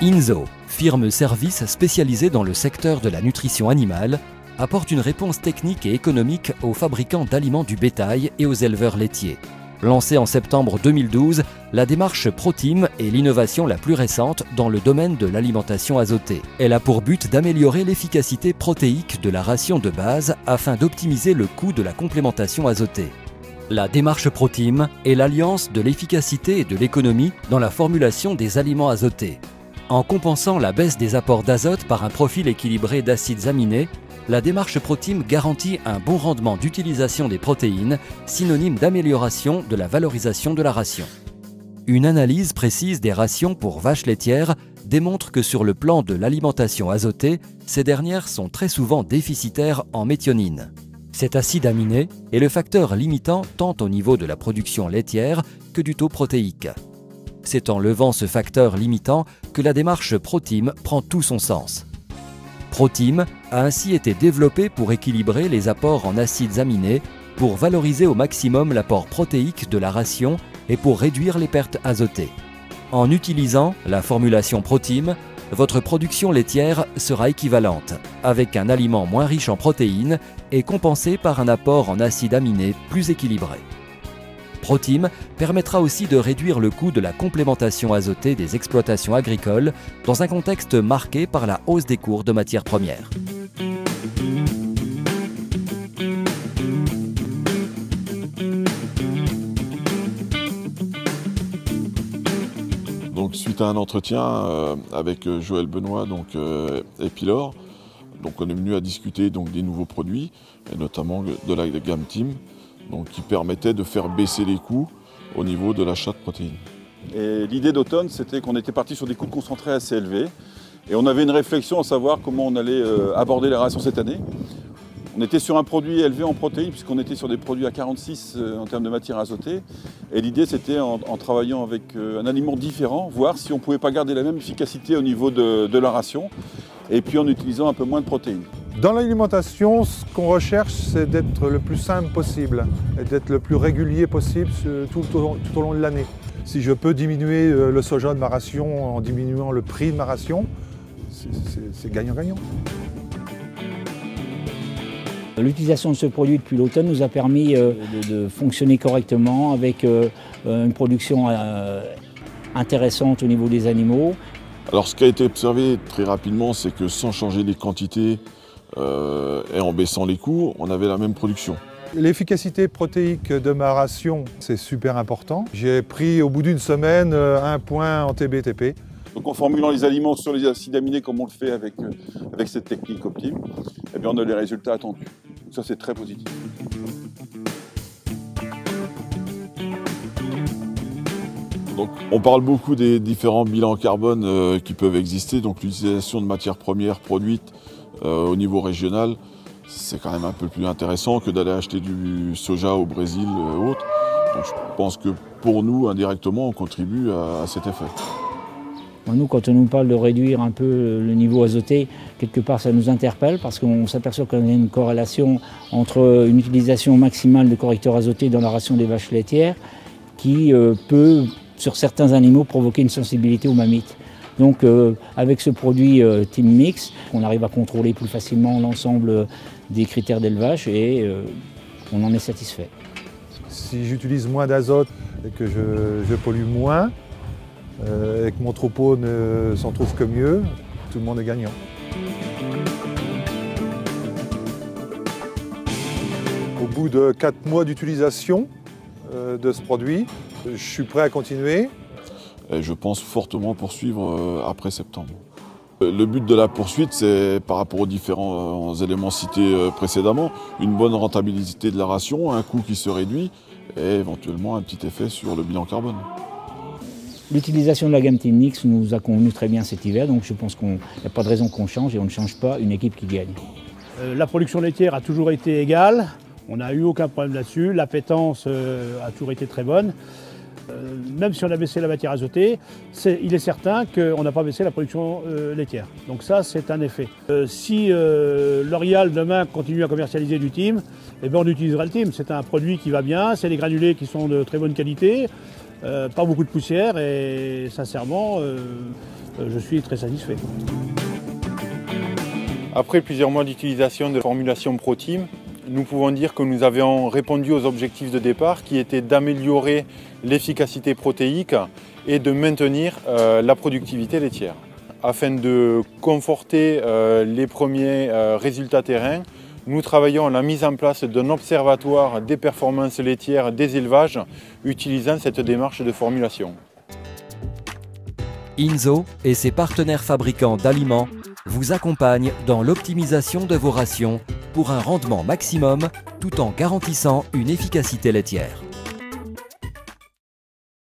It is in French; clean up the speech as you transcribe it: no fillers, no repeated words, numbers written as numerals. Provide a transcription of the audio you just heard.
Inzo, firme service spécialisée dans le secteur de la nutrition animale, apporte une réponse technique et économique aux fabricants d'aliments du bétail et aux éleveurs laitiers. Lancée en septembre 2012, la démarche ProTeam est l'innovation la plus récente dans le domaine de l'alimentation azotée. Elle a pour but d'améliorer l'efficacité protéique de la ration de base afin d'optimiser le coût de la complémentation azotée. La démarche ProTeam est l'alliance de l'efficacité et de l'économie dans la formulation des aliments azotés. En compensant la baisse des apports d'azote par un profil équilibré d'acides aminés, la démarche ProTeam garantit un bon rendement d'utilisation des protéines, synonyme d'amélioration de la valorisation de la ration. Une analyse précise des rations pour vaches laitières démontre que sur le plan de l'alimentation azotée, ces dernières sont très souvent déficitaires en méthionine. Cet acide aminé est le facteur limitant tant au niveau de la production laitière que du taux protéique. C'est en levant ce facteur limitant que la démarche ProTeam prend tout son sens. ProTeam a ainsi été développé pour équilibrer les apports en acides aminés, pour valoriser au maximum l'apport protéique de la ration et pour réduire les pertes azotées. En utilisant la formulation ProTeam, votre production laitière sera équivalente, avec un aliment moins riche en protéines et compensé par un apport en acides aminés plus équilibré. ProTeam permettra aussi de réduire le coût de la complémentation azotée des exploitations agricoles dans un contexte marqué par la hausse des cours de matières premières. Donc, suite à un entretien avec Joël Benoît et Pylor, on est venu à discuter des nouveaux produits, et notamment de la gamme Team, qui permettait de faire baisser les coûts au niveau de l'achat de protéines. Et l'idée d'Automne, c'était qu'on était parti sur des coûts concentrés assez élevés. Et on avait une réflexion à savoir comment on allait aborder la ration cette année. On était sur un produit élevé en protéines, puisqu'on était sur des produits à 46 en termes de matière azotée. Et l'idée, c'était en travaillant avec un aliment différent, voir si on ne pouvait pas garder la même efficacité au niveau de la ration, et puis en utilisant un peu moins de protéines. Dans l'alimentation, ce qu'on recherche, c'est d'être le plus simple possible et d'être le plus régulier possible tout au long de l'année. Si je peux diminuer le soja de ma ration en diminuant le prix de ma ration, c'est gagnant-gagnant. L'utilisation de ce produit depuis l'automne nous a permis de fonctionner correctement avec une production intéressante au niveau des animaux. Alors ce qui a été observé très rapidement, c'est que sans changer les quantités et en baissant les coûts, on avait la même production. L'efficacité protéique de ma ration, c'est super important. J'ai pris au bout d'une semaine 1 point en TBTP. Donc en formulant les aliments sur les acides aminés comme on le fait avec cette technique Optim, eh bien on a les résultats attendus. Ça c'est très positif. Donc, on parle beaucoup des différents bilans carbone qui peuvent exister, donc l'utilisation de matières premières produites au niveau régional, c'est quand même un peu plus intéressant que d'aller acheter du soja au Brésil ou autre. Donc, je pense que pour nous, indirectement, on contribue à cet effet. Nous, quand on nous parle de réduire un peu le niveau azoté, quelque part ça nous interpelle parce qu'on s'aperçoit qu'il y a une corrélation entre une utilisation maximale de correcteurs azotés dans la ration des vaches laitières qui peut, sur certains animaux, provoquer une sensibilité aux mammites. Donc avec ce produit Team Mix, on arrive à contrôler plus facilement l'ensemble des critères d'élevage et on en est satisfait. Si j'utilise moins d'azote et que je pollue moins, et que mon troupeau ne s'en trouve que mieux, tout le monde est gagnant. Au bout de 4 mois d'utilisation de ce produit, je suis prêt à continuer. Et je pense fortement poursuivre après septembre. Le but de la poursuite, c'est par rapport aux différents éléments cités précédemment, une bonne rentabilité de la ration, un coût qui se réduit et éventuellement un petit effet sur le bilan carbone. L'utilisation de la gamme Team Mix nous a convenu très bien cet hiver, donc je pense qu'il n'y a pas de raison qu'on change et on ne change pas une équipe qui gagne. La production laitière a toujours été égale, on n'a eu aucun problème là-dessus, l'appétence a toujours été très bonne. Même si on a baissé la matière azotée, il est certain qu'on n'a pas baissé la production laitière. Donc ça, c'est un effet. Si L'Oréal demain continue à commercialiser du Team, eh bien on utilisera le Team. C'est un produit qui va bien, c'est des granulés qui sont de très bonne qualité, pas beaucoup de poussière et sincèrement, je suis très satisfait. Après plusieurs mois d'utilisation de formulation ProTeam, nous pouvons dire que nous avions répondu aux objectifs de départ qui étaient d'améliorer l'efficacité protéique et de maintenir la productivité laitière. Afin de conforter les premiers résultats terrain, nous travaillons à la mise en place d'un observatoire des performances laitières des élevages utilisant cette démarche de formulation. INZO et ses partenaires fabricants d'aliments vous accompagnent dans l'optimisation de vos rations pour un rendement maximum tout en garantissant une efficacité laitière.